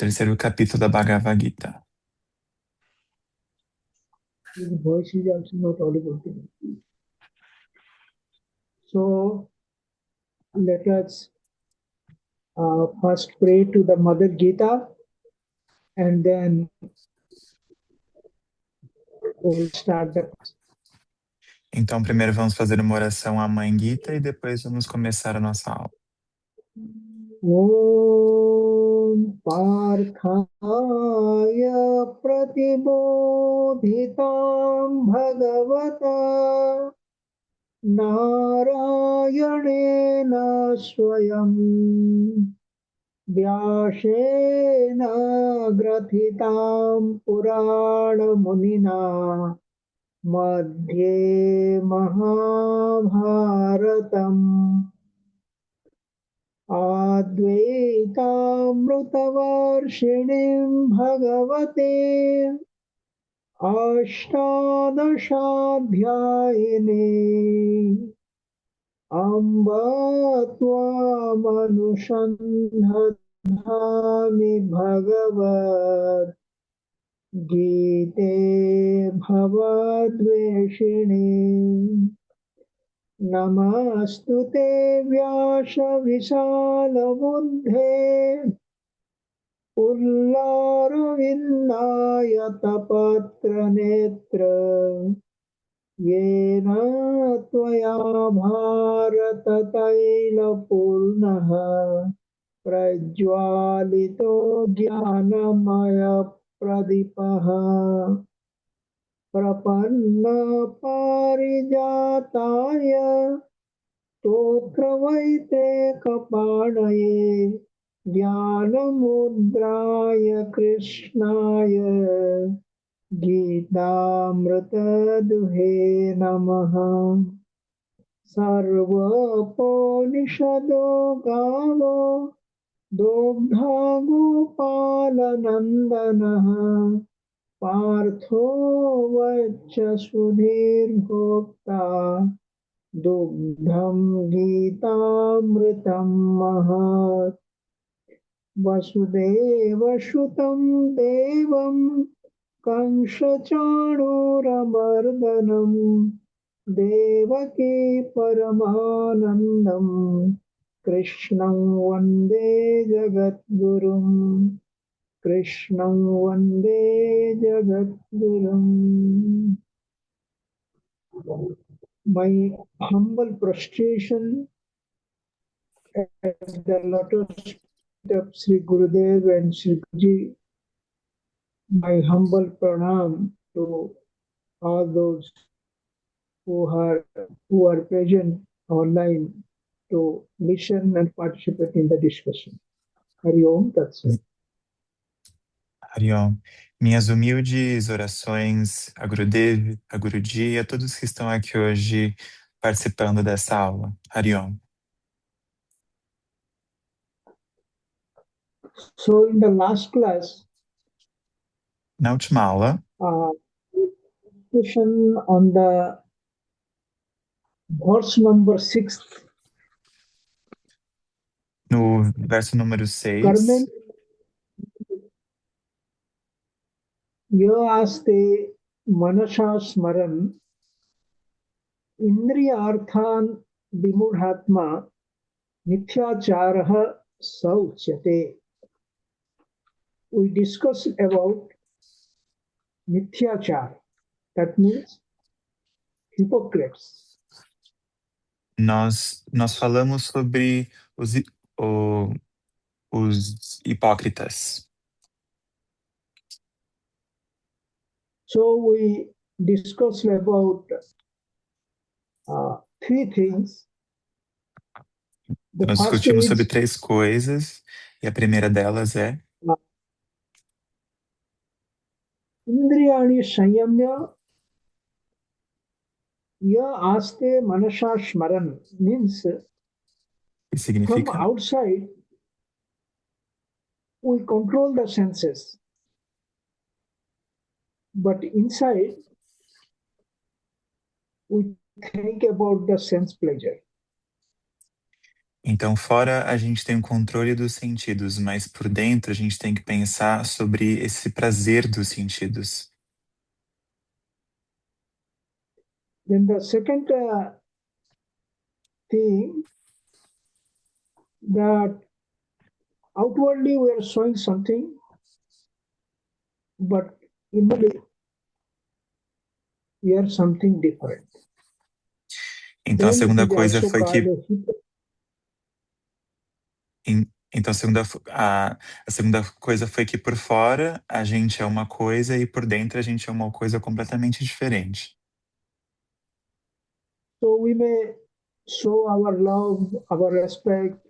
terceiro capítulo da Bhagavad Gita. His voice is also not audible to me. So let us first pray to the Mother Gita and then we'll start the class. Então, primeiro vamos fazer uma oração à Mãe Gita e depois vamos começar a nossa aula. Om Parthaya Pratibodhitam Bhagavata Narayanena Swayam Vyasena Grathitam Purana Munina Madhye Mahabharatam Advaitamrutavarshiniം Bhagavate Ashtadashaധ്യായിനി Amba Tvamanusandhami Bhagavad Gite Bhavadveshini Namastute Vyasa Visalamudhe Pullaravindayatapatra netra Yena Tvaya Bharata Taila Purnaha Prajwalito Jnanamaya Pradipaha Prapanna Parijataya Tokravaite Kapanaye Jnanamudraya Krishnaya Gītāmrita Duhe Namaha Sarvaponishado Galo Dobdha Gopalanandanaha Partho Vacha Sudhir Bhokta Dugdham Gītāmritam Mahat Vasudeva Shutam Devam Kamshachanuramardhanam Devaki Paramanandam Krishnam Vande Jagadgurum Krishnam Vande Jagadgurum. My humble prostration at the lotus feet of Sri Gurudev and Sri Guruji. My humble pranam to all those who are present online to listen and participate in the discussion. Hari Om Tat Sat. Hariom. Minhas humildes orações a Gurudev, a Guruji e a todos que estão aqui hoje participando dessa aula. Hariom. So in the last class, Na última aula, discussion on the verse number 6, no verso número 6, Karmen Yaste Manasha Smaran Indriyarthan Vimurhatma Mithyacharaha Sauchyate. We discussed about Mithyachar, that means hypocrites. nós falamos sobre os hipócritas. So we discussed about three things. The Nós first discutimos is sobre três coisas, e a primeira delas é Indriyani Sanyamya Ya Aste Manasha Smaran, means que from significa outside we control the senses, but inside we think about the sense pleasure. Então, fora a gente tem o controle dos sentidos, mas por dentro a gente tem que pensar sobre esse prazer dos sentidos. Then the second thing, that outwardly we are showing something, but inwardly we are something different. Então, a Then it segunda is coisa also foi called que a hypocrisy. Então, a segunda coisa foi que por fora a gente é uma coisa e por dentro a gente é uma coisa completamente diferente. So we may show our love, our respect,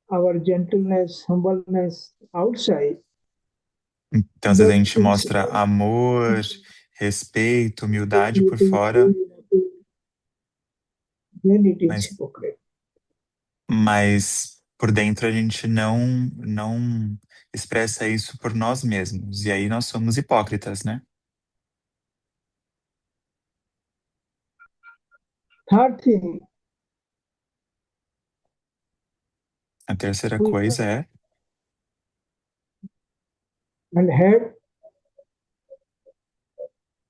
our gentleness, humbleness outside, Então, às vezes a but gente mostra inside, amor, respeito, humildade por it is fora, very nothing, then it is mas, hypocrite. mas por dentro a gente não expressa isso por nós mesmos. E aí nós somos hipócritas, né? Third thing, A terceira we coisa é and head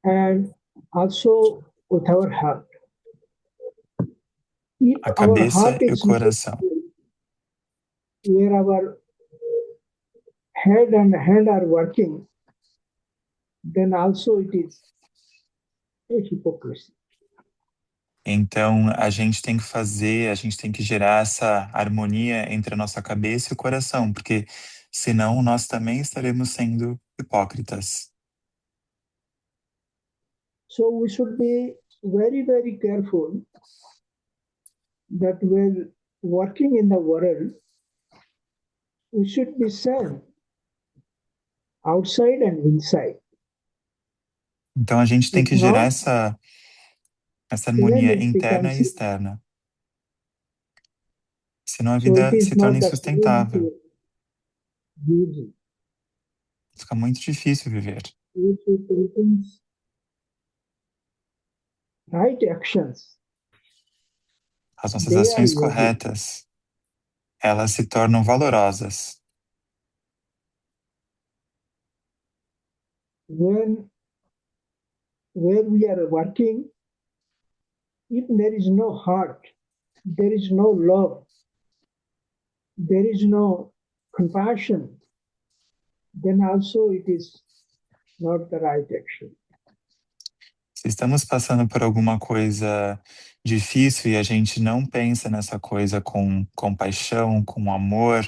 and also with our heart. If a our cabeça heart e o is not coração. where our head and hand are working, then also it is a hypocrisy. Então, a gente tem que gerar essa harmonia entre a nossa cabeça e o coração, porque senão nós também estaremos sendo hipócritas. So we should be very, very careful that when working in the world, we should be same outside and inside. Então, a gente tem If que gerar not, essa then harmonia it interna becomes, e externa, senão a so it vida is se torna not the same insustentável, to use. fica muito difícil viver. If we taking right actions, As nossas they are ações yogic. corretas, elas se tornam valorosas. When where we are working, if there is no heart, there is no love, there is no compassion, then also it is not the right action. Se estamos passando por alguma coisa difícil e a gente não pensa nessa coisa com compaixão, com amor,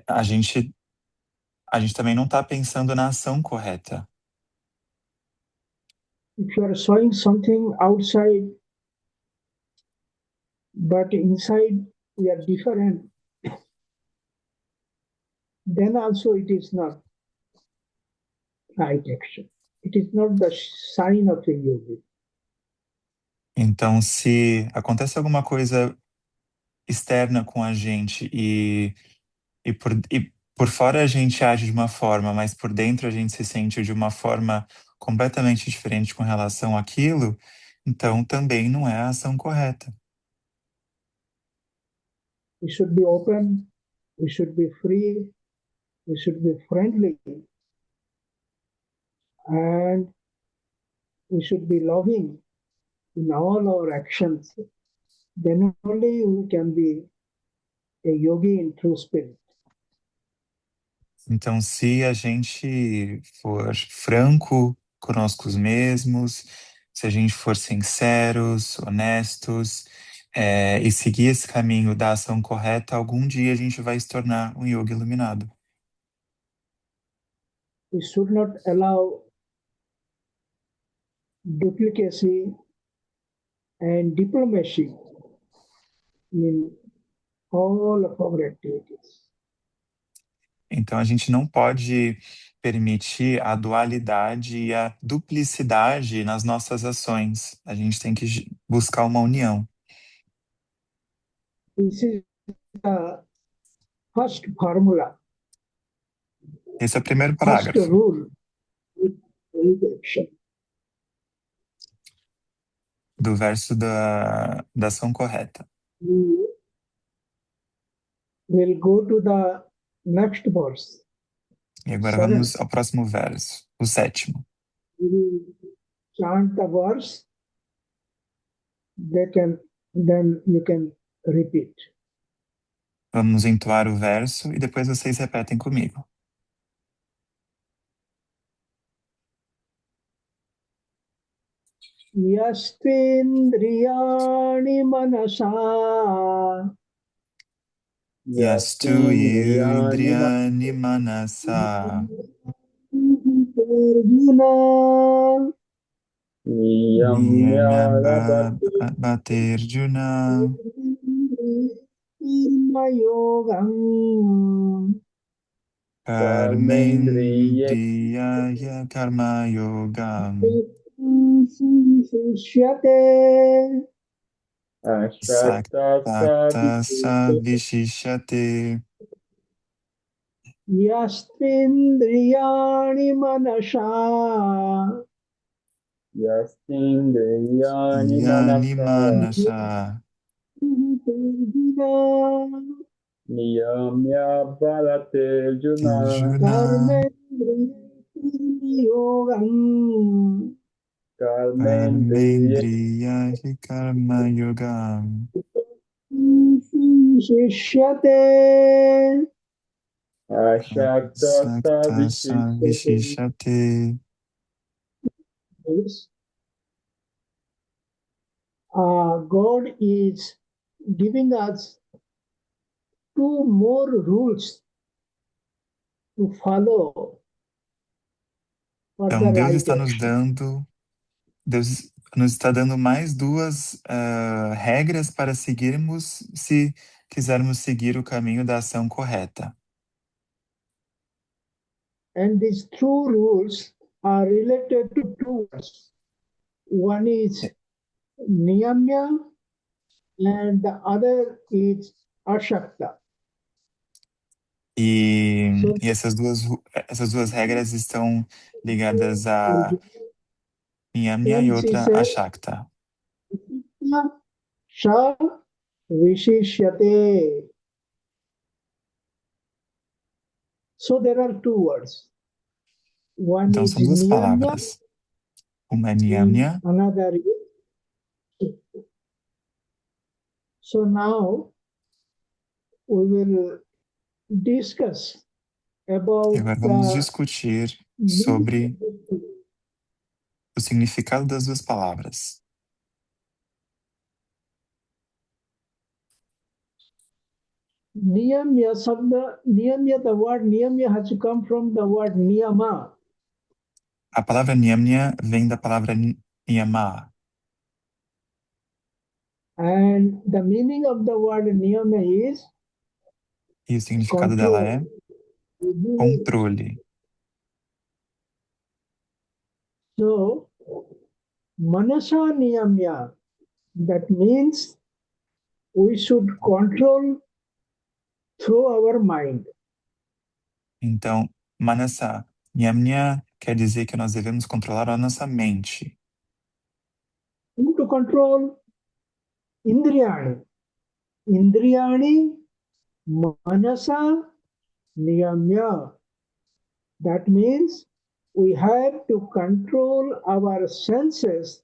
a gente também não está pensando na ação correta. If you are showing something outside, but inside we are different, then also it is not right action. It is not the sign of a yogi. Então, se acontece alguma coisa externa com a gente e por fora a gente age de uma forma, mas por dentro a gente se sente de uma forma completamente diferente com relação àquilo, então também não é a ação correta. We should be open, we should be free, we should be friendly, and we should be loving in all our actions. Then only we can be a yogi in true spirit. Então, se a gente for franco conosco mesmos, se a gente for sinceros, honestos, e seguir esse caminho da ação correta, algum dia a gente vai se tornar um yogi iluminado. We should not allow duplicacy and diplomacy in all of our activities. Então, a gente não pode permitir a dualidade e a duplicidade nas nossas ações. A gente tem que buscar uma união. This is the first formula, Esse é o primeiro first parágrafo rule with action. do verso da ação correta. we will go to the next verse, E agora seventh. vamos ao próximo verso, o sétimo. We will chant the verse, then you can repeat. Vamos entoar o verso e depois vocês repetem comigo. Yastvindriyani manasa Yastu Yastindriyani indriyani manasa Arjuna Niyamyarabhati baterjuna Yogam karmendriyaya karma yogam Shishyate Ashtasa sakta savishishate Yastvindriyani manasa Yastindriyani yani manasa manasa Niyamya Bharate Arjuna terjuna Yogam Karmendriya karmendriyaya karma yogam Shishyate Ashtasa sakta Vishishate savishishate. God is giving us two more rules to follow for the Então, Deus right está nos action. dando, Deus nos está dando mais duas regras para seguirmos se quisermos seguir o caminho da ação correta. And these two rules are related to two words. One is niyamya and the other is ashakta. E essas duas regras estão ligadas a Niyamya e Then she outra a said, Shakta. Sha Vishishyate. So there are two words. One Então, is são duas niyamya palavras. Uma é and Niyamya, another is. So now we will discuss e about agora vamos the discutir sobre o significado das duas palavras. niyamya sabda. Niyamya, the word niyamya has come from the word niyama. A palavra Niyamya vem da palavra Niyama. And the meaning of the word niyama is E o significado dela é control. controle. So, manasa niyamya, that means we should control through our mind. Então, Manasa, Niyamya quer dizer que nós devemos controlar a nossa mente. To control indriyani. Indriyani manasa niyamya. That means we have to control our senses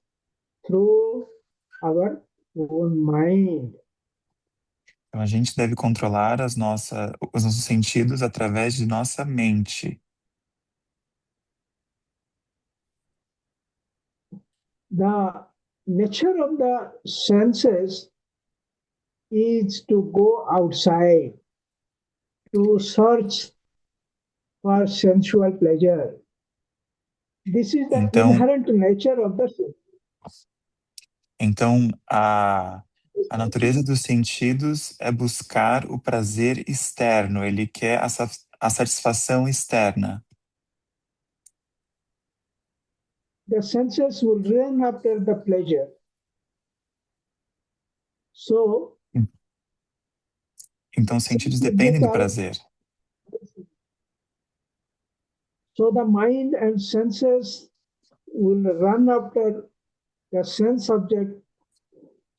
through our own mind. Então, a gente deve controlar os nossos sentidos através de nossa mente. The nature of the senses is to go outside, to search for sensual pleasure. This is the Então, inherent nature of the sense. então a natureza dos sentidos é buscar o prazer externo. Ele quer a satisfação externa. The senses will run after the pleasure. So, Então, os sentidos dependem do prazer. so the mind and senses will run after the sense object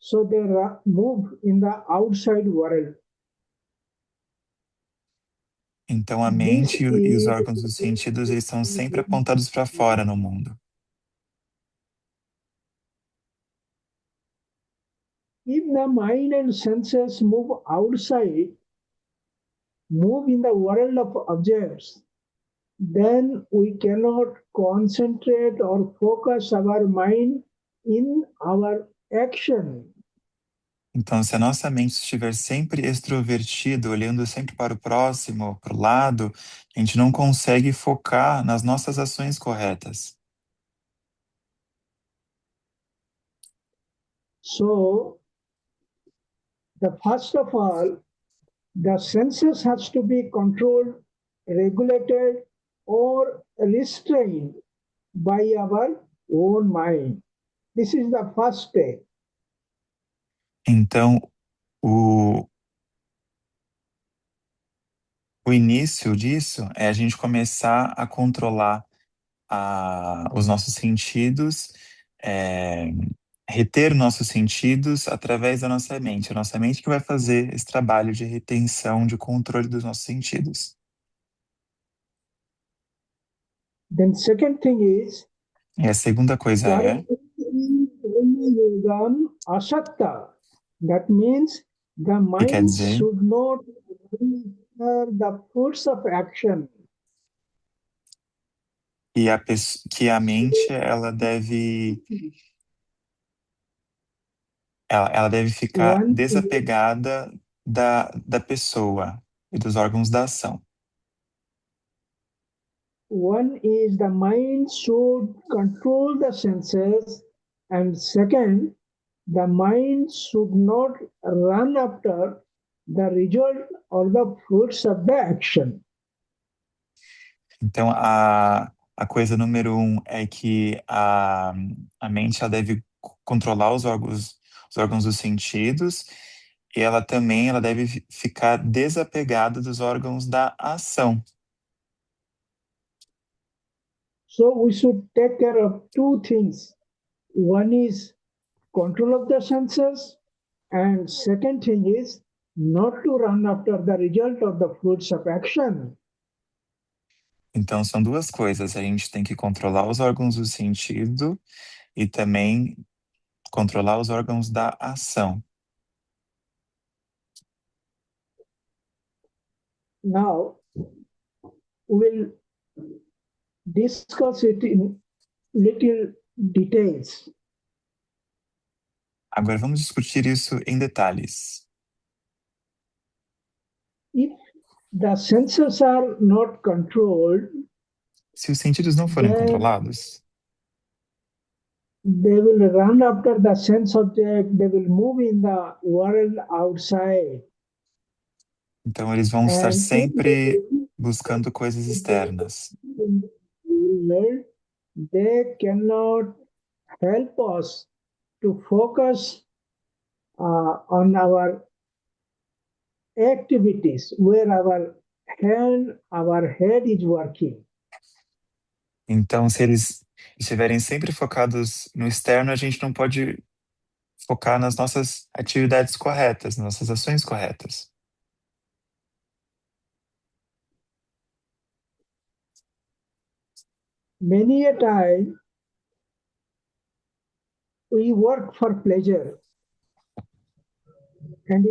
so they move in the outside world. Então a This mente e os is órgãos dos sentidos eles estão sempre apontados para fora no mundo. if the mind and senses move outside, move in the world of objects, then we cannot concentrate or focus our mind in our action. Então, se a nossa mente estiver sempre extrovertida, olhando sempre para o próximo, para o lado, a gente não consegue focar nas nossas ações corretas. So, the first of all, the senses has to be controlled, regulated, or restrained by our own mind. This is the first step. Então, o, o início disso é a gente começar a controlar os nossos sentidos, é, reter nossos sentidos através da nossa mente. A nossa mente que vai fazer esse trabalho de retenção, de controle dos nossos sentidos. Then second thing is E a segunda coisa é asakta. That means the que quer mind dizer should not enter the force of action. que a mente ela deve ficar One, desapegada da pessoa e dos órgãos da ação. one is the mind should control the senses, and second, the mind should not run after the result or the fruits of the action. Então, a coisa número um é que a mente ela deve controlar os órgãos dos sentidos e ela deve ficar desapegada dos órgãos da ação. So we should take care of two things. One is control of the senses, and second thing is not to run after the result or the fruits of action. Então, são duas coisas. A gente tem que controlar os órgãos do sentido e também controlar os órgãos da ação. Now, we will discuss it in little details. Agora, vamos discutir isso em detalhes. If the senses are not controlled, Se os sentidos não forem then controlados, they will run after the sense object, they will move in the world outside. então eles vão estar And sempre buscando coisas externas. in the world, they cannot help us to focus on our activities where our head is working. Então, se eles estiverem sempre focados no externo, a gente não pode focar nas nossas atividades corretas, nas nossas ações corretas. Many a time we work for pleasure, and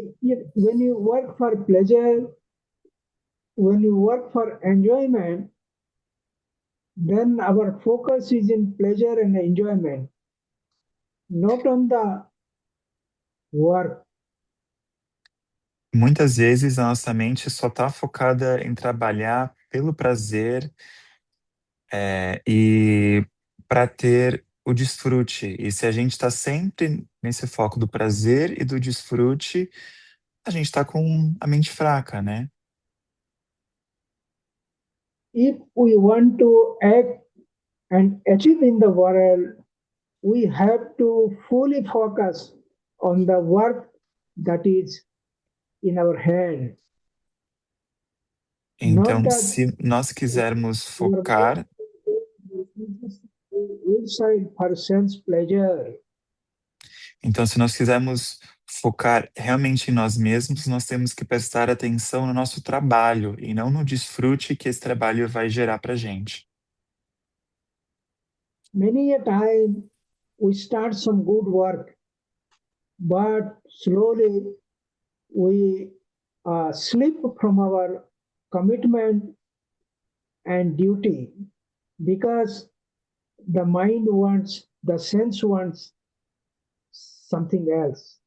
when you work for pleasure, when you work for enjoyment, then our focus is in pleasure and enjoyment, not on the work. Muitas vezes a nossa mente só está focada em trabalhar pelo prazer e para ter o desfrute. E se a gente está sempre nesse foco do prazer e do desfrute, a gente está com a mente fraca, né? If we want to act and achieve in the world, we have to fully focus on the work that is in our hand. Então, Not that se nós quisermos we are focar, outside for sense pleasure. Então, se nós quisermos focar realmente em nós mesmos, nós temos que prestar atenção no nosso trabalho e não no desfrute que esse trabalho vai gerar para gente. Many a time we start some good work, but slowly we slip from our commitment and duty because the mind wants, the sense wants something else.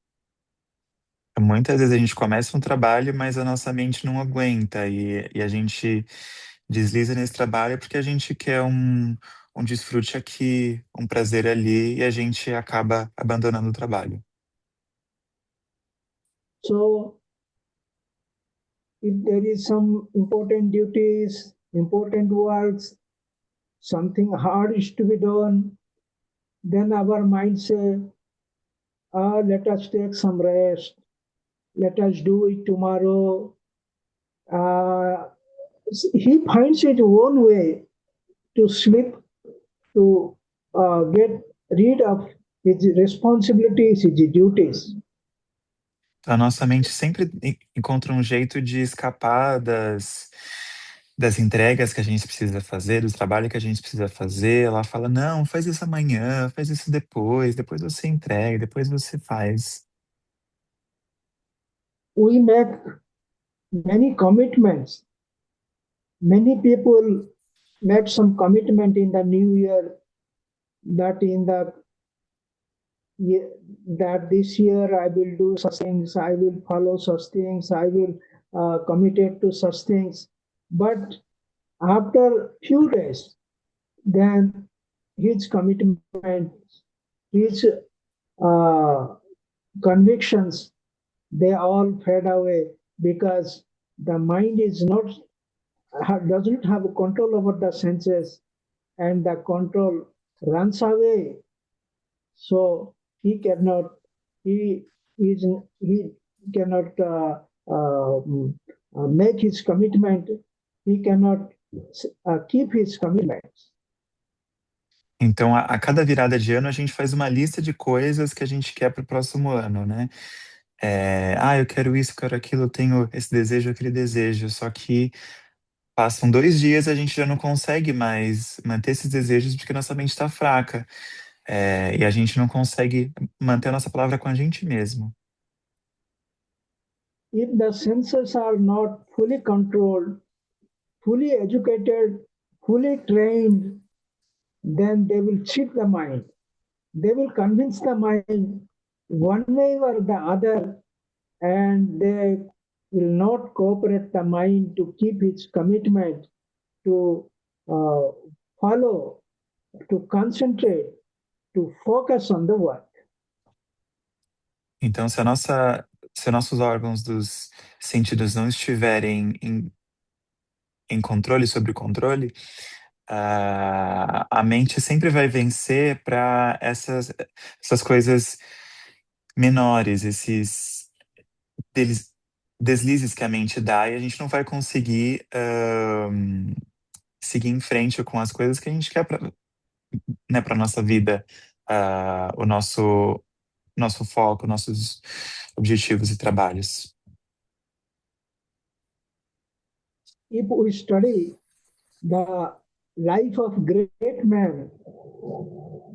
Muitas vezes a gente começa um trabalho, mas a nossa mente não aguenta e a gente desliza nesse trabalho porque a gente quer um desfrute aqui, um prazer ali e a gente acaba abandonando o trabalho. So if there is some important duties, important works, something hard is to be done, then our mind say, let us take some rest, let us do it tomorrow. He finds his own way to slip, to get rid of his responsibilities, his duties. A nossa mente sempre encontra um jeito de escapar das entregas que a gente precisa fazer, do trabalho que a gente precisa fazer. Ela fala: não, faz isso amanhã, faz isso depois você entrega, depois você faz. We make many commitments. Many people made some commitment in the new year that in the that this year I will do such things, I will follow such things, I will committed to such things. But after few days, then his commitment, his uh, convictions, they all fade away because the mind is not doesn't have control over the senses, and the control runs away. So he cannot he is he cannot make his commitment. He cannot keep his commitments. Então, a cada virada de ano, a gente faz uma lista de coisas que a gente quer para o próximo ano, né? Eu quero isso, eu quero aquilo, eu tenho esse desejo, aquele desejo. Só que passam 2 dias, a gente já não consegue mais manter esses desejos porque nossa mente está fraca. E a gente não consegue manter a nossa palavra com a gente mesmo. If the senses are not fully controlled, fully educated, fully trained, then they will cheat the mind. They will convince the mind one way or the other, and they will not cooperate the mind to keep its commitment, to follow, to concentrate, to focus on the work. Então, se nossos órgãos dos sentidos não estiverem em controle sobre o controle, a mente sempre vai vencer para essas coisas menores, esses deslizes que a mente dá, e a gente não vai conseguir seguir em frente com as coisas que a gente quer para, né, para nossa vida, o nosso foco, nossos objetivos e trabalhos. If we study the life of great men,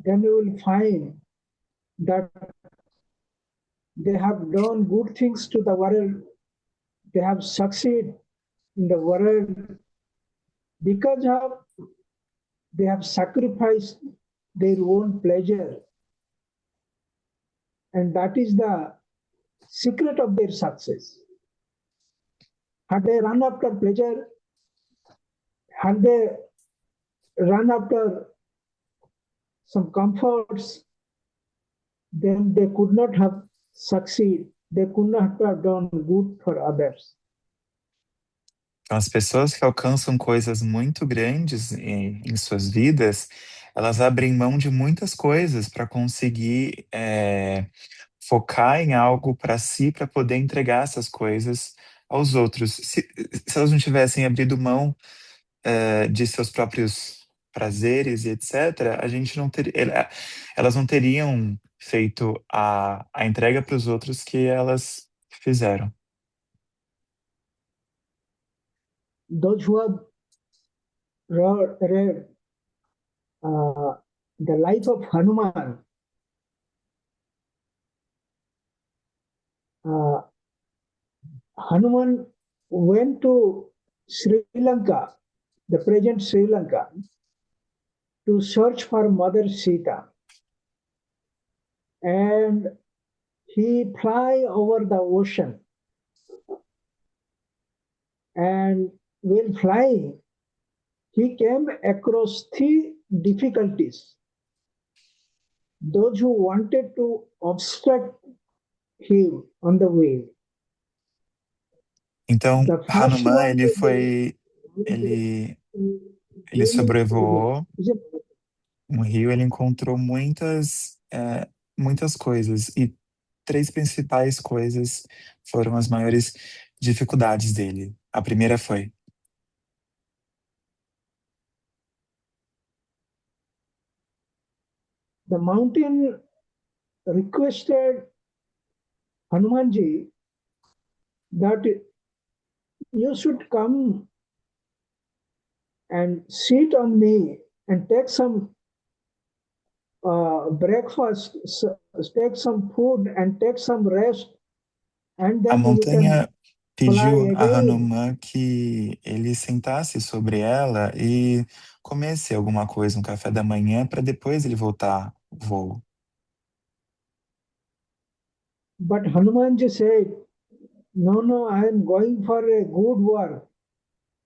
then we will find that they have done good things to the world. They have succeeded in the world because of they have sacrificed their own pleasure. And that is the secret of their success. Had they run after pleasure, had they run after some comforts, then they could not have succeeded. They could not have done good for others. Então, as pessoas que alcançam coisas muito grandes em suas vidas, elas abrem mão de muitas coisas para conseguir focar em algo para si, para poder entregar essas coisas aos outros. Se elas não tivessem abrido mão de seus próprios prazeres e etc., a gente não teria, elas não teriam feito a entrega para os outros que elas fizeram. Those who have read the life of Hanuman, Hanuman went to Sri Lanka, the present Sri Lanka, to search for Mother Sita. And he fly over the ocean. And while flying, he came across three difficulties. Those who wanted to obstruct him on the way. Então, The first Hanuman, one ele sobrevoou um rio, ele encontrou muitas coisas, e três principais coisas foram as maiores dificuldades dele. A primeira foi: the mountain requested Hanumanji that you should come and sit on me and take some breakfast, take some food and take some rest, and a then you can montanha fly pediu a again. Hanuman que ele sentasse sobre ela e comesse alguma coisa, um café da manhã, para depois ele voltar o voo. But Hanumanji said, no, I am going for a good work.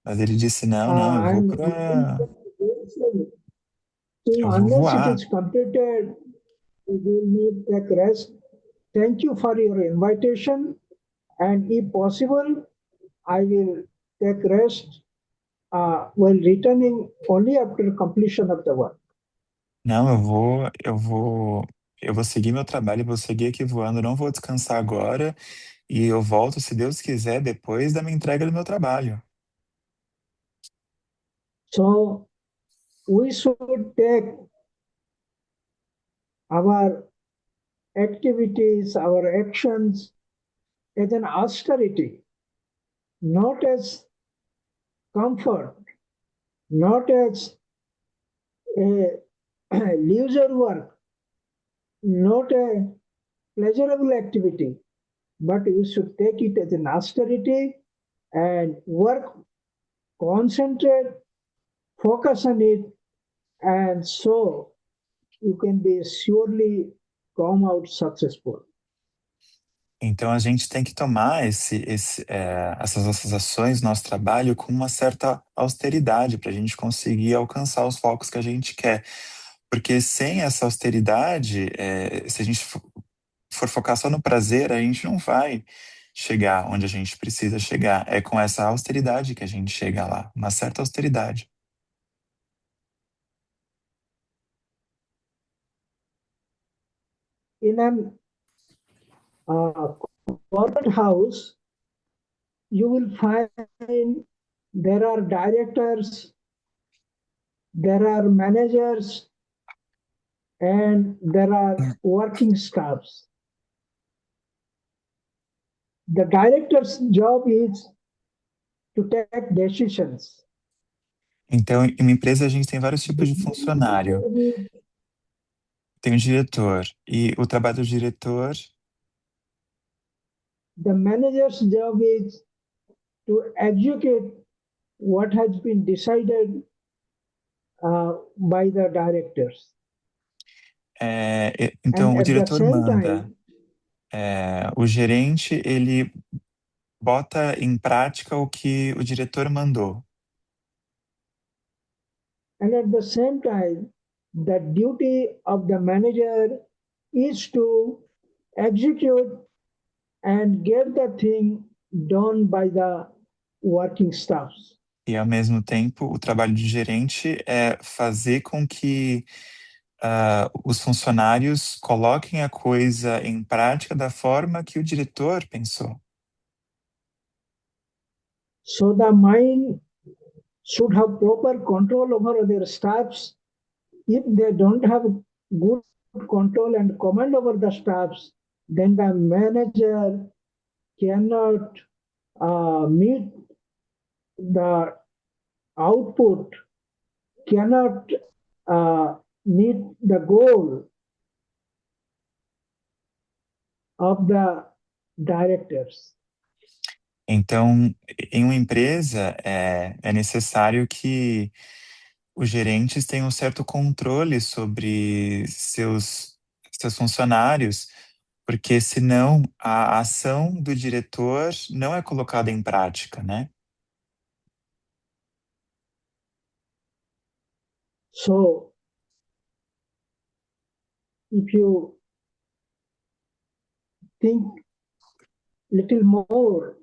Mas ele disse: não, não, I am going for so eu vou unless it voar. is completed, we will need take rest. Thank you for your invitation, and if possible, I will take rest while returning only after completion of the work. Não, eu vou seguir meu trabalho, eu vou seguir aqui voando, não vou descansar agora, e eu volto, se Deus quiser, depois da minha entrega do meu trabalho. So we should take our activities, our actions as an austerity, not as comfort, not as a leisure work, not a pleasurable activity, but you should take it as an austerity and work, concentrate, focus on it, and so you can be surely come out successful. Então a gente tem que tomar essas nossas ações, nosso trabalho, com uma certa austeridade para a gente conseguir alcançar os focos que a gente quer. Porque sem essa austeridade, se a gente for focar só no prazer, a gente não vai chegar onde a gente precisa chegar. É com essa austeridade que a gente chega lá, uma certa austeridade. In an corporate house, you will find there are directors, there are managers, and there are working staffs. The director's job is to take decisions. Então, em uma empresa, a gente tem vários tipos de funcionário. Tem o diretor, e o trabalho do diretor, The manager's job is to execute what has been decided by the directors. então And o at the diretor same manda. time, O gerente, ele bota em prática o que o diretor mandou. and at the same time, the duty of the manager is to execute and get the thing done by the working staffs. E, ao mesmo tempo, o trabalho de gerente é fazer com que os funcionários coloquem a coisa em prática da forma que o diretor pensou. So the mind should have proper control over their staffs. If they don't have good control and command over the staffs, then the manager cannot meet the output, cannot meet the goal of the directors. Então, em uma empresa, é necessário que os gerentes tenham um certo controle sobre seus funcionários, porque senão a ação do diretor não é colocada em prática, né? So, if you think little more,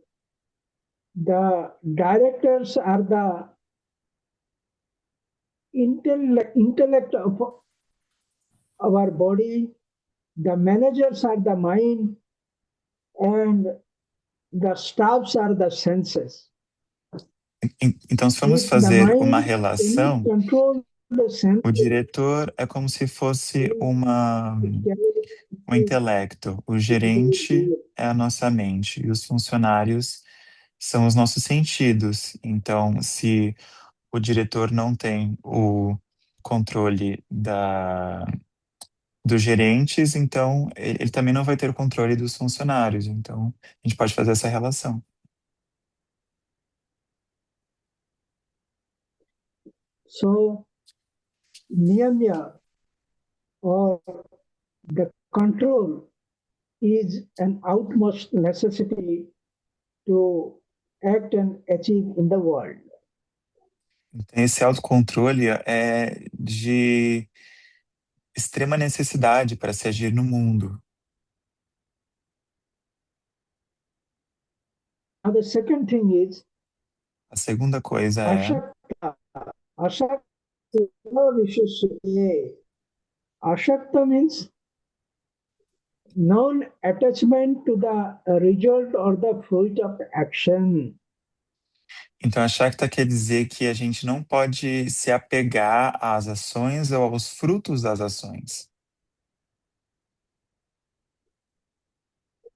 the directors are the intellect of our body, the managers are the mind, and the staffs are the senses. Então, se formos If the fazer uma mind relação, cannot control the o senses, diretor é como se fosse it um intelecto, o gerente é a nossa mente e os funcionários são os nossos sentidos. Então, se o diretor não tem o controle dos gerentes, então ele também não vai ter o controle dos funcionários. Então, a gente pode fazer essa relação. So, niyamya or the control is an utmost necessity to act and achieve in the world. Então, esse autocontrole é de extrema necessidade para se agir no mundo. Now, the second thing is A segunda coisa é ashakta. Ashakta vishusye. Ashakta means non-attachment to the result or the fruit of action. Então, a Shakta quer dizer que a gente não pode se apegar às ações ou aos frutos das ações.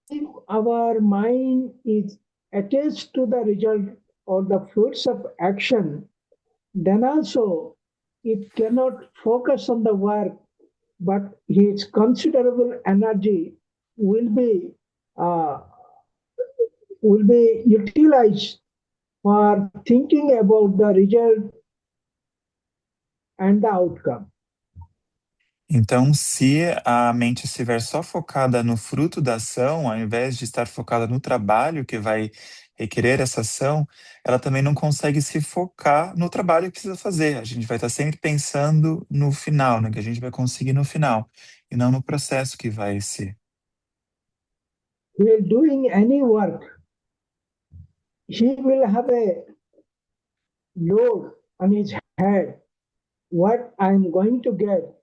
If our mind is attached to the result or the fruits of action, then also it cannot focus on the work, but his considerable energy will be utilized for thinking about the result and the outcome. Então, se a mente estiver só focada no fruto da ação, ao invés de estar focada no trabalho que vai requerer essa ação, ela também não consegue se focar no trabalho que precisa fazer. A gente vai estar sempre pensando no final, no que a gente vai conseguir no final, e não no processo que vai ser. While doing any work, he will have a load on his head what I'm going to get,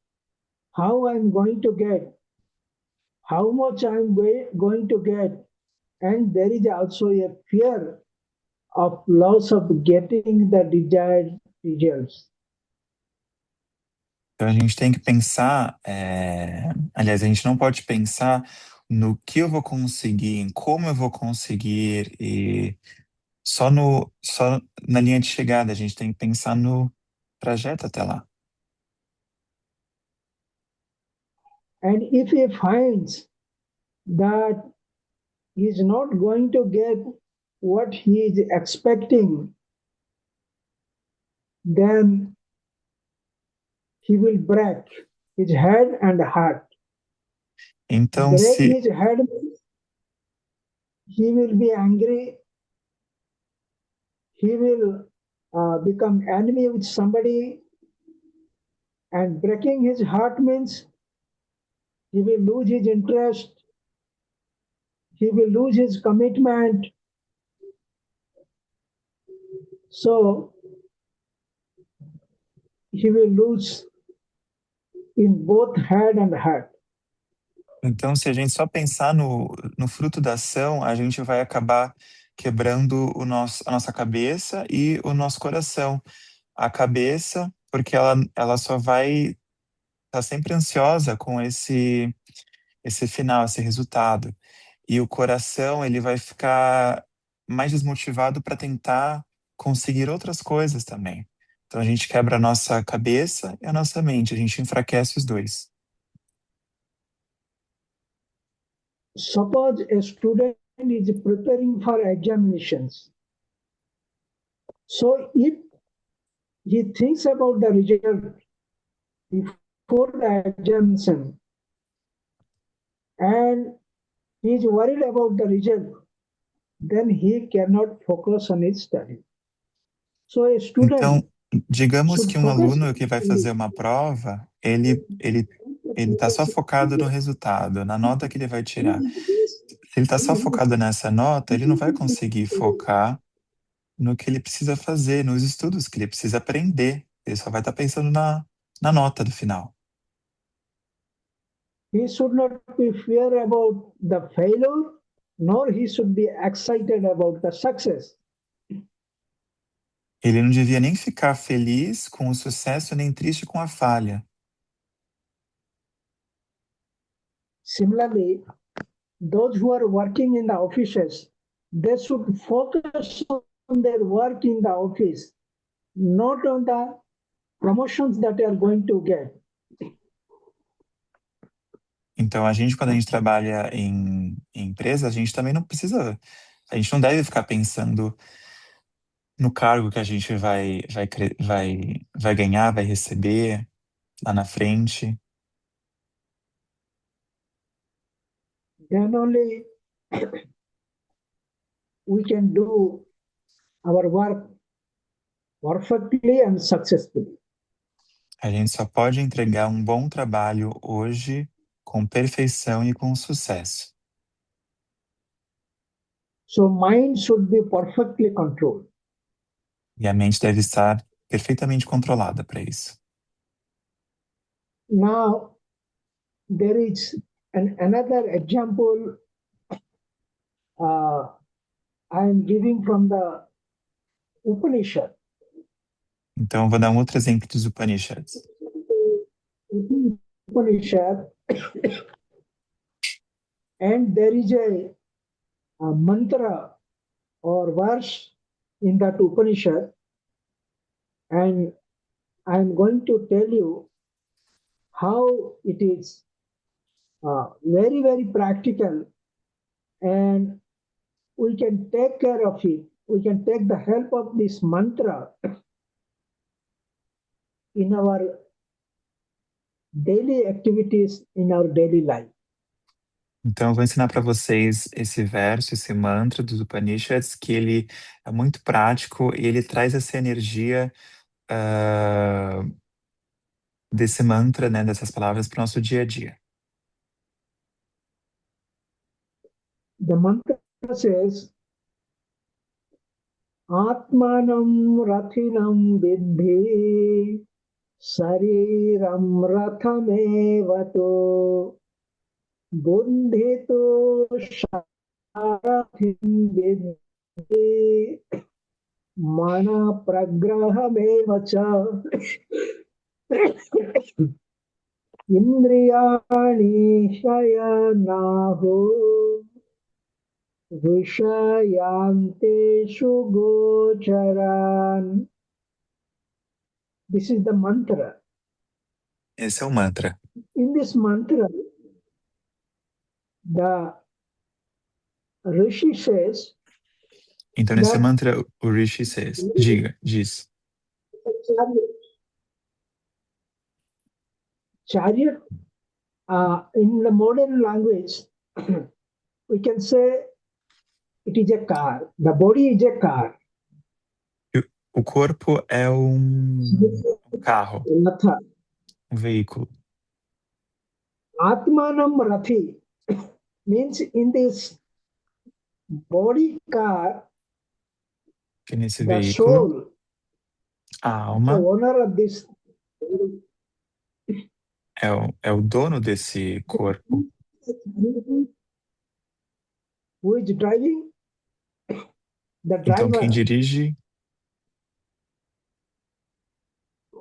how I'm going to get, how much I'm going to get, and there is also a fear of loss of getting the desired results. Então a gente tem que pensar, aliás, a gente não pode pensar no que eu vou conseguir, em como eu vou conseguir, e só na linha de chegada, a gente tem que pensar no trajeto até lá. And if he finds that he is not going to get what he is expecting, then he will break his head and heart. Então, Break se his head, he will be angry, he will become enemy with somebody, and breaking his heart means he will lose his interest, he will lose his commitment. So he will lose in both head and heart. Então, se a gente só pensar no fruto da ação, a gente vai acabar quebrando a nossa cabeça e o nosso coração. A cabeça, porque ela só vai tá sempre ansiosa com esse final, esse resultado. E o coração, ele vai ficar mais desmotivado para tentar conseguir outras coisas também. Então a gente quebra a nossa cabeça e a nossa mente, a gente enfraquece os dois. Suppose a student is preparing for examinations. So if he thinks about the result before the examination and he is worried about the result, then he cannot focus on his study. So a Então, student digamos should que um focus aluno on que vai study. fazer uma prova, ele está só focado no resultado, na nota que ele vai tirar. Se ele está só focado nessa nota, ele não vai conseguir focar no que ele precisa fazer, nos estudos que ele precisa aprender. Ele só vai estar pensando na nota do final. He should not be fear about the failure, nor he should be excited about the success. Ele não devia nem ficar feliz com o sucesso, nem triste com a falha. Similarly, those who are working in the offices, they should focus on their work in the office, not on the promotions that they are going to get. Então, quando a gente trabalha em empresa, a gente também não precisa, a gente não deve ficar pensando no cargo que a gente vai ganhar, vai receber lá na frente. Then only we can do our work perfectly and successfully. A gente só pode entregar um bom trabalho hoje com perfeição e com sucesso. So mind should be perfectly controlled. E a mente deve estar perfeitamente controlada para isso. Now, there is another example I am giving from the Upanishad. Então, eu vou dar um outro exemplo dos Upanishads. Upanishad, and there is a mantra or verse in that Upanishad, and I am going to tell you how it is very, very practical, and we can take care of it. We can take the help of this mantra in our daily activities, in our daily life. Então, eu vou ensinar para vocês esse verso, esse mantra dos Upanishads, que ele é muito prático e ele traz essa energia desse mantra, né, dessas palavras para o nosso dia a dia. The mantra says, Atmanam Rathinam Vidhi Sariram Rathamevato Bundhito Sharathim Vidhi Mana Pragrahamevacha Indriyani Shayanaho Vishayanteshu Gocharan. This is the mantra. Esse é o mantra. In this mantra, the Rishi says Então, nesse that mantra, o Rishi diz. Chariot, in the modern language, we can say it is a car. The body is a car. O corpo é um carro, Ratha. um veículo. Atmanam Rathi means in this body car, Que nesse the veículo, soul, a the alma owner of this, é o dono desse corpo. who is driving, the Então, quem driver. dirige,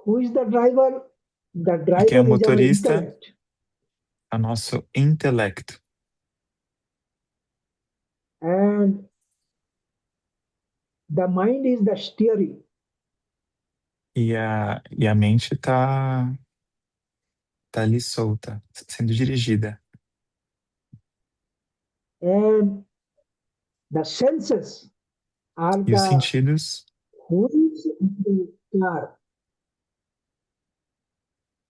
Who is the driver? The E quem é o driver is our motorista? intellect. É o nosso intelecto. And the mind is the steering. E a mente tá ali solta, sendo dirigida. And the senses are E os the sentidos wheels of the car.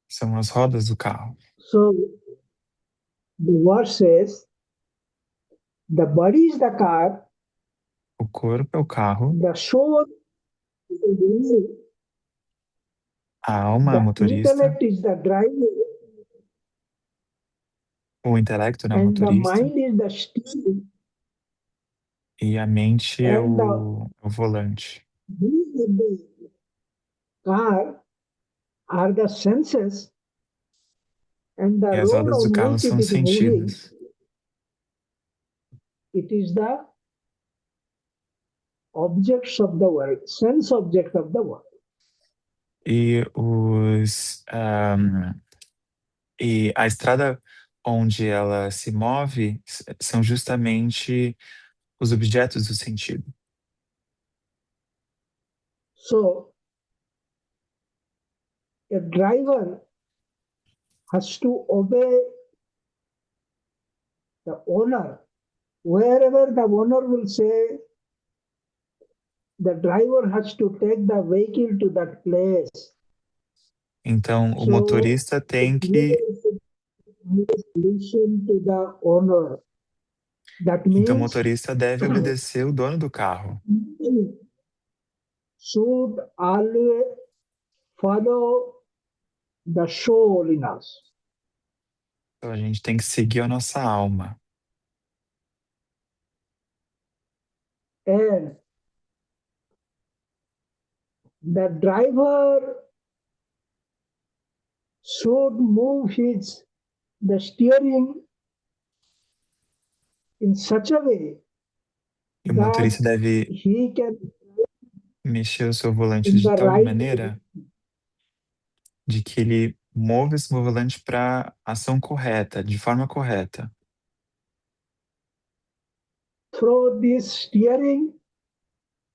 são as rodas do carro. So the verse says, the body is the car, O corpo é o carro, the soul is the wheel, a alma é o the motorista, intellect is the driver, o intelecto, né, o and the motorista, mind is the steering, e a mente é and the o volante. wheels of the car are the senses, and the E as road rodas do on carro which it são os is moving, sentidos. it is the objects of the world, sense object of the world. E e a estrada onde ela se move são justamente os objetos do sentido. So a driver has to obey the owner. Wherever the owner will say, the driver has to take the vehicle to that place. Então, o So motorista the tem que, driver should listen to the owner. That então o means motorista deve obedecer o dono do carro. should always follow the soul in us. Então, a gente tem que seguir a nossa alma. And the driver should move the steering in such a way E o that motorista deve he can mexer o seu volante in de the tal right maneira de que ele move esse volante para ação correta, de forma correta. through this steering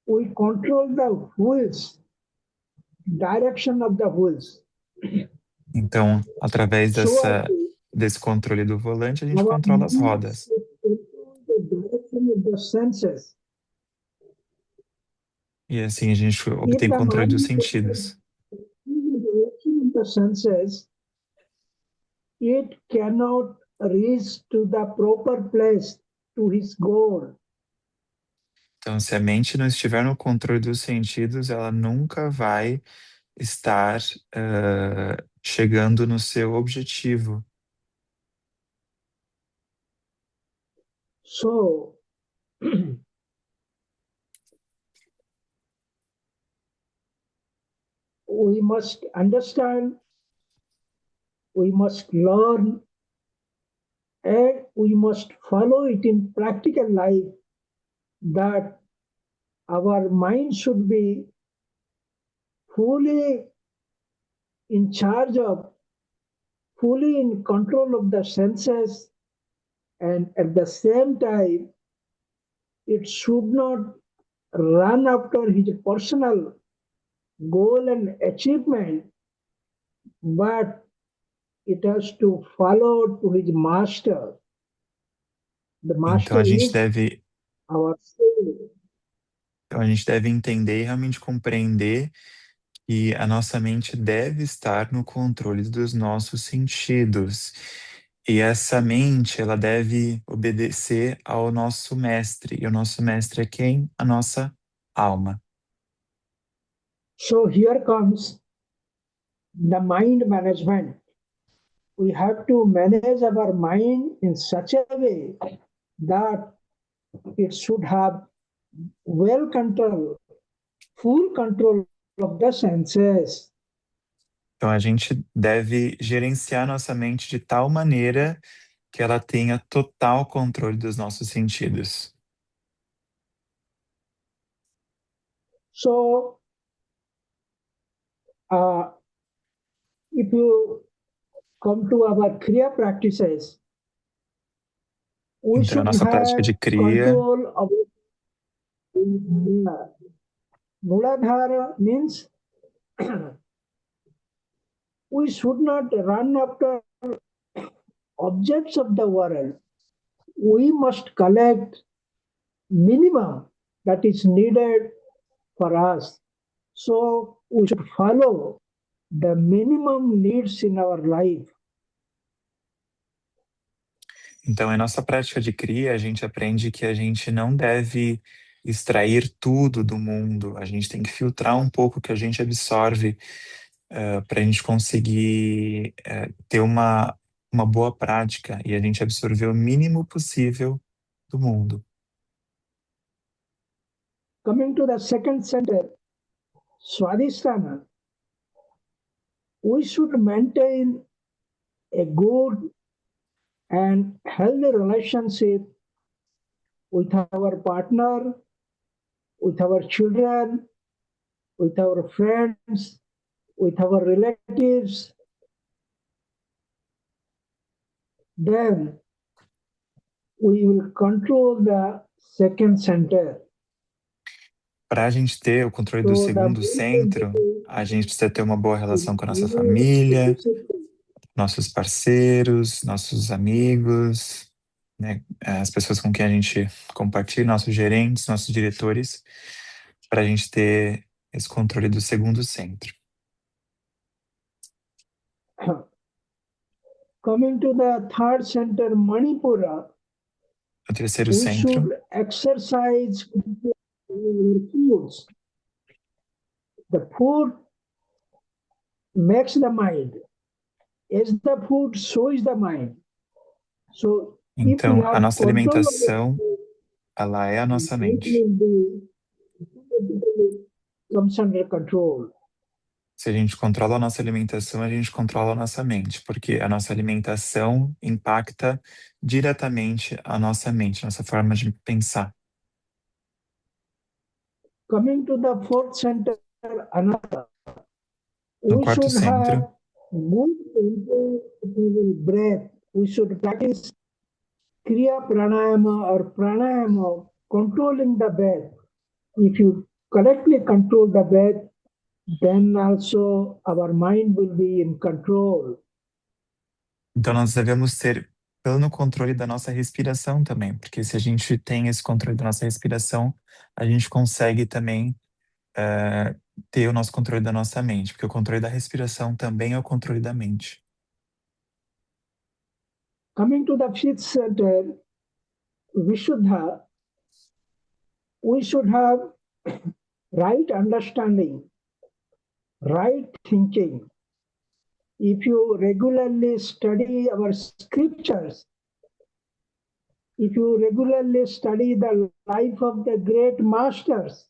we control the wheels, direction of the wheels. Então, através So as desse controle do volante, a gente our controla as minds rodas. control the direction of the senses. E assim a gente If obtém the controle dos mind sentidos. the direction of the senses, it cannot reach to the proper place to his goal. Então, se a mente não estiver no controle dos sentidos, ela nunca vai estar chegando no seu objetivo. So we must understand, we must learn, and we must follow it in practical life that our mind should be fully in charge of, fully in control of the senses, and at the same time, it should not run after his personal goal and achievement, but it has to follow to his master. The Então master a gente is deve, our soul. então a gente deve entender e realmente compreender que a nossa mente deve estar no controle dos nossos sentidos. E essa mente, ela deve obedecer ao nosso mestre. E o nosso mestre é quem? A nossa alma. So here comes the mind management. We have to manage our mind in such a way that it should have well control, full control of the senses. Então a gente deve gerenciar nossa mente de tal maneira que ela tenha total controle dos nossos sentidos. So if you come to our Kriya practices, we Então, a should nossa prática de have Kriya, control of Muladhara. Muladhara means we should not run after objects of the world. We must collect minimum that is needed for us. So we should follow the minimum needs in our life. então, em nossa prática de Kriya, a gente aprende que a gente não deve extrair tudo do mundo, a gente tem que filtrar um pouco o que a gente absorve para a gente conseguir ter uma boa prática e a gente absorver o mínimo possível do mundo. Coming to the second center, Swadhisthana, we should maintain a good and healthy relationship with our partner, with our children, with our friends, with our relatives. Then we will control the second center. Para a gente ter o controle do segundo centro, a gente precisa ter uma boa relação com a nossa família, nossos parceiros, nossos amigos, né, as pessoas com quem a gente compartilha, nossos gerentes, nossos diretores, para a gente ter esse controle do segundo centro. Coming to the third center, Manipura, O terceiro we centro, should exercise foods. The food makes the mind. As the food, so is the mind. So if we então a have nossa control alimentação, ela é a nossa it mente. will comes under control. Se a gente controla a nossa alimentação, a gente controla a nossa mente, porque a nossa alimentação impacta diretamente a nossa mente, nossa forma de pensar. Coming to the fourth center, Anatta, No we quarto should have centro, good control breath. We should practice Kriya Pranayama or Pranayama, controlling the breath. If you correctly control the breath, then also our mind will be in control. então nós devemos ter pleno controle da nossa respiração também, porque se a gente tem esse controle da nossa respiração, a gente consegue também ter o nosso controle da nossa mente, porque o controle da respiração também é o controle da mente. Coming to the fifth center, Vishuddha, we should have right understanding, right thinking. If you regularly study our scriptures, if you regularly study the life of the great masters,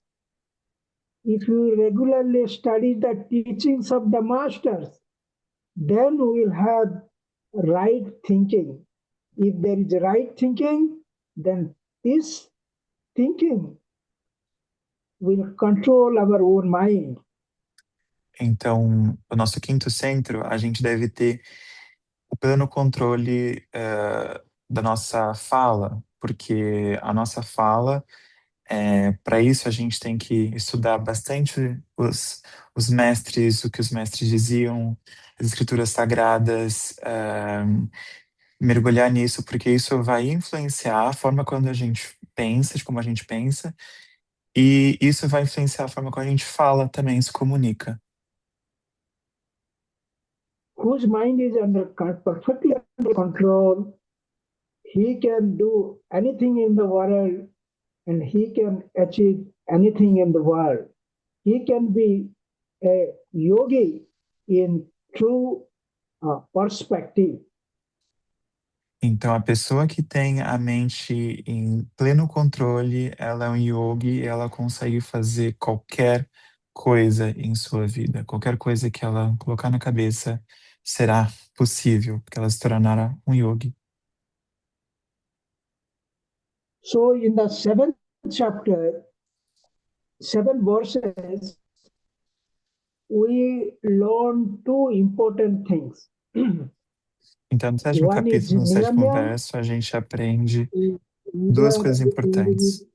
if you regularly study the teachings of the masters, then we will have right thinking. If there is right thinking, then this thinking will control our own mind. Então, o nosso quinto centro, a gente deve ter o pleno controle da nossa fala, porque a nossa fala, para isso a gente tem que estudar bastante os mestres, o que os mestres diziam, as escrituras sagradas, mergulhar nisso, porque isso vai influenciar a forma quando a gente pensa, de como a gente pensa, e isso vai influenciar a forma como a gente fala também, se comunica. Whose mind is perfectly under control, he can do anything in the world and he can achieve anything in the world. He can be a yogi in true perspective. Então, a pessoa que tem a mente em pleno controle, ela é um yogi e ela consegue fazer qualquer coisa em sua vida. Qualquer coisa que ela colocar na cabeça será possível, porque ela se tornará um yogi. So in the seventh chapter, 7 verses, we learn two important things. Então, no sétimo One is capítulo, no sétimo niyamya, verso, a gente aprende duas either coisas importantes.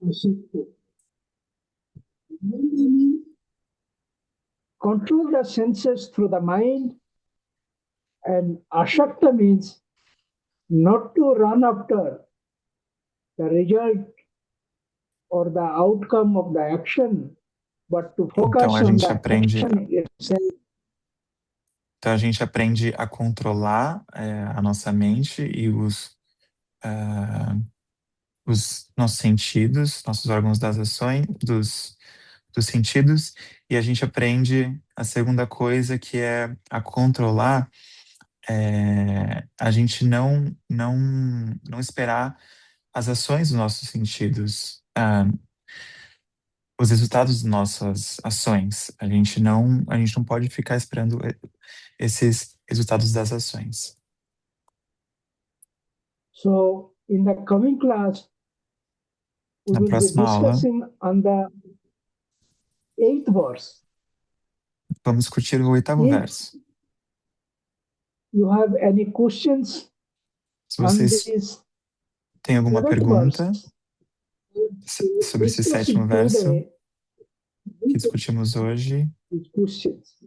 control the senses through the mind, and ashakta means not to run after the result or the outcome of the action, but to Então, focus a on gente the aprende, action itself. então, a gente aprende a controlar a nossa mente e os nossos sentidos, nossos órgãos das ações, dos sentidos, e a gente aprende a segunda coisa, que é a controlar, a gente não esperar as ações dos nossos sentidos, os resultados das nossas ações. A gente não pode ficar esperando esses resultados das ações. So, in the coming class, we Na will be próxima aula, discussing on the 8th verse. vamos discutir o 8º If verso. you have any questions Se on vocês this têm alguma 7th pergunta verse, sobre esse discussing 7º verso today que discutimos hoje, these questions.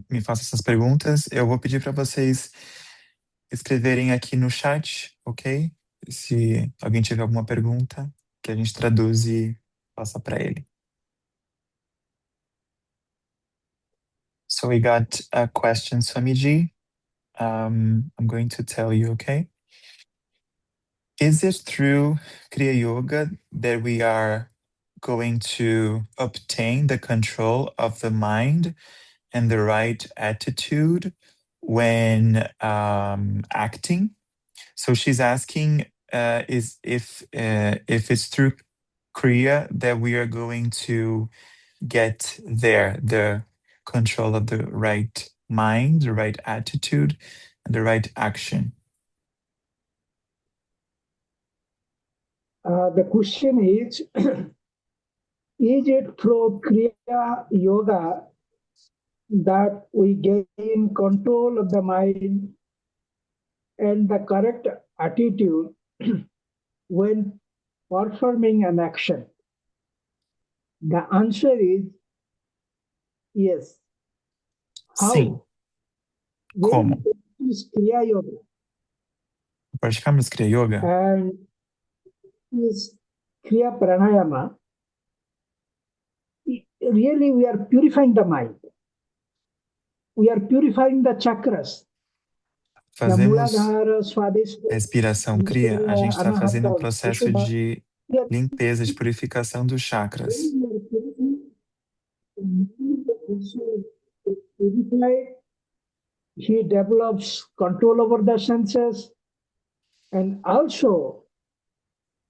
me faça essas perguntas. Eu vou pedir para vocês escreverem aqui no chat, ok? Se alguém tiver alguma pergunta, que a gente traduz e passa para ele. So we got a question, Swamiji. I'm going to tell you, okay? Is it through Kriya Yoga that we are going to obtain the control of the mind and the right attitude when acting? So she's asking is if it's through Kriya that we are going to get there, the control of the right mind, the right attitude, and the right action. The question is it through Kriya Yoga that we gain control of the mind and the correct attitude when performing an action? The answer is yes. Sim. How? Como? When we practice Kriya Yoga Praticamos Kriya Yoga and is Kriya Pranayama, really we are purifying the mind. We are purifying the chakras. The fazemos Muladhara, Swadhisthana, respiração Kriya, a gente está fazendo um Anahata, processo Vishuddha. de limpeza, de purificação dos chakras. He develops control over the senses, and also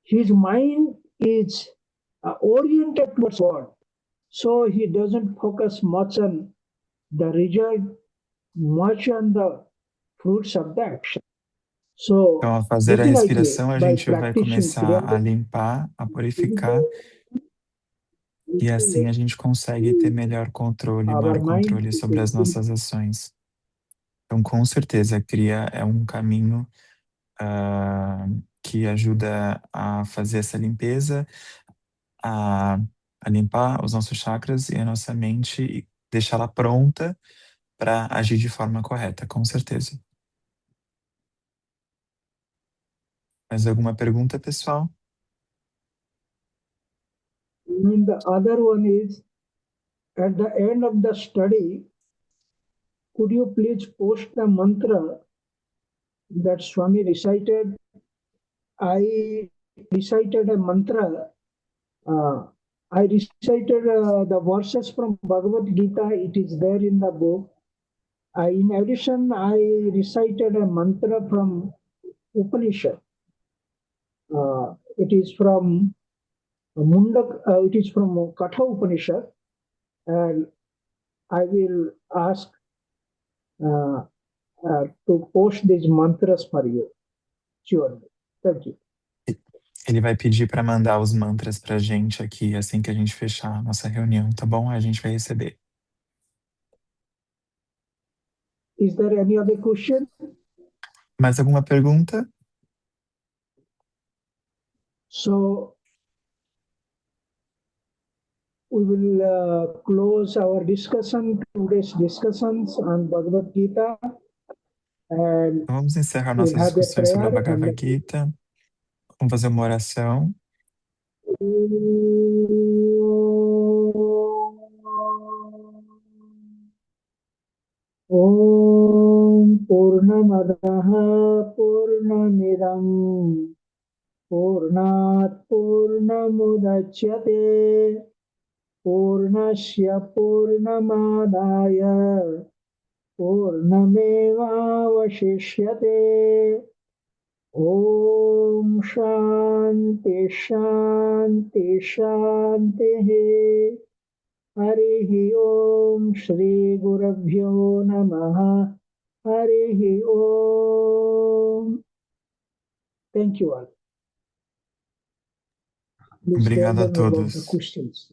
his mind is oriented towards God. So he doesn't focus much on the result, much on the fruits of the action. So, Então, ao fazer a definitely, respiração, a by gente vai practicing começar a Kriya, limpar, a purificar, e assim a gente consegue ter melhor controle, maior our mind controle sobre as nossas ações. Então, com certeza, a Kriya é um caminho que ajuda a fazer essa limpeza, a limpar os nossos chakras e a nossa mente e deixá-la pronta para agir de forma correta, com certeza. Mais alguma pergunta, pessoal? And the other one is, at the end of the study, could you please post the mantra that Swami recited? I recited a mantra. I recited the verses from Bhagavad Gita. It is there in the book. In addition, I recited a mantra from Upanishad. It is from Mundak. It is from Katha Upanishad, and I will ask to post these mantras for you. Sure. Thank you. Ele vai pedir para mandar os mantras pra gente aqui assim que a gente fechar a nossa reunião, tá bom? A gente vai receber. Is there any other question? Mais alguma pergunta? So we will close our discussion, today's discussions on Bhagavad Gita, and Então, vamos encerrar we'll nossas have a discussões sobre a prayer and Bhagavad Gita. Vamos fazer uma oração. Om Purnamadaha Purnamidam Purnat Purnamudachyate Purnasya Purnamadaya Purnamevavashishyate Om Shanti Shanti Shanti Harihi Om Shri Gurabhyo Namaha Harihi Om. Thank you all. Please tell Obrigado a them about the todos. questions.